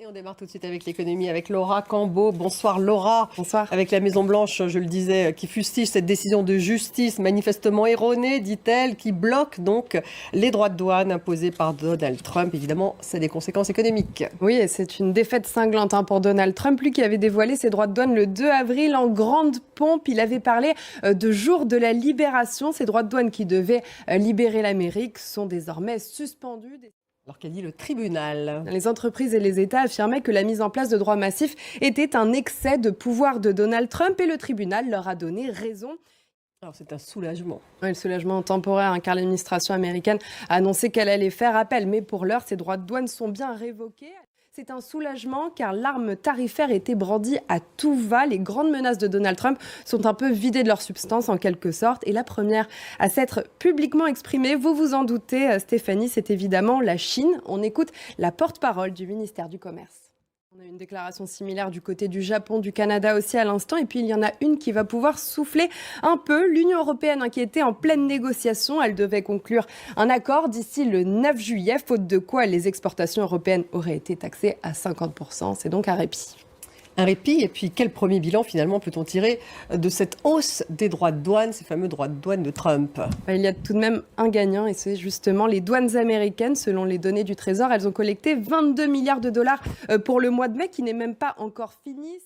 Et on démarre tout de suite avec l'économie, avec Laura Cambeau. Bonsoir Laura. Bonsoir. Avec la Maison-Blanche, je le disais, qui fustige cette décision de justice manifestement erronée, dit-elle, qui bloque donc les droits de douane imposés par Donald Trump. Évidemment, ça a des conséquences économiques. Oui, et c'est une défaite cinglante pour Donald Trump, lui qui avait dévoilé ses droits de douane le 2 avril en grande pompe. Il avait parlé de jour de la libération. Ces droits de douane qui devaient libérer l'Amérique sont désormais suspendus. Alors qu'a dit le tribunal? Les entreprises et les États affirmaient que la mise en place de droits massifs était un excès de pouvoir de Donald Trump et le tribunal leur a donné raison. Alors c'est un soulagement. Oui, le soulagement temporaire, car l'administration américaine a annoncé qu'elle allait faire appel. Mais pour l'heure, ces droits de douane sont bien révoqués. C'est un soulagement car l'arme tarifaire était brandie à tout va. Les grandes menaces de Donald Trump sont un peu vidées de leur substance en quelque sorte. Et la première à s'être publiquement exprimée, vous vous en doutez Stéphanie, c'est évidemment la Chine. On écoute la porte-parole du ministère du Commerce. On a une déclaration similaire du côté du Japon, du Canada aussi à l'instant. Et puis il y en a une qui va pouvoir souffler un peu. L'Union européenne qui était en pleine négociation. Elle devait conclure un accord d'ici le 9 juillet, faute de quoi les exportations européennes auraient été taxées à 50%. C'est donc un répit. Un répit, et puis quel premier bilan finalement peut-on tirer de cette hausse des droits de douane, ces fameux droits de douane de Trump? Il y a tout de même un gagnant et c'est justement les douanes américaines. Selon les données du Trésor, elles ont collecté 22 milliards de dollars pour le mois de mai qui n'est même pas encore fini.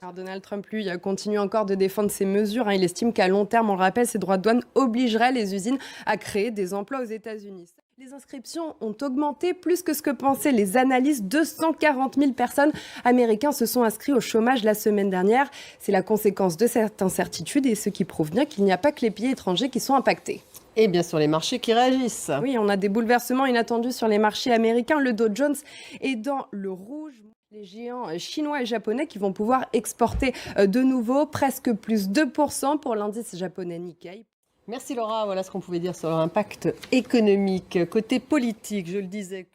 Alors Donald Trump, lui, continue encore de défendre ces mesures. Il estime qu'à long terme, on le rappelle, ces droits de douane obligeraient les usines à créer des emplois aux États-Unis. Les inscriptions ont augmenté plus que ce que pensaient les analystes. 240 000 personnes américaines se sont inscrites au chômage la semaine dernière. C'est la conséquence de cette incertitude et ce qui prouve bien qu'il n'y a pas que les pays étrangers qui sont impactés. Et bien sûr les marchés qui réagissent. Oui, on a des bouleversements inattendus sur les marchés américains. Le Dow Jones est dans le rouge. Les géants chinois et japonais qui vont pouvoir exporter de nouveau presque plus 2% pour l'indice japonais Nikkei. Merci Laura, voilà ce qu'on pouvait dire sur leur impact économique. Côté politique, je le disais.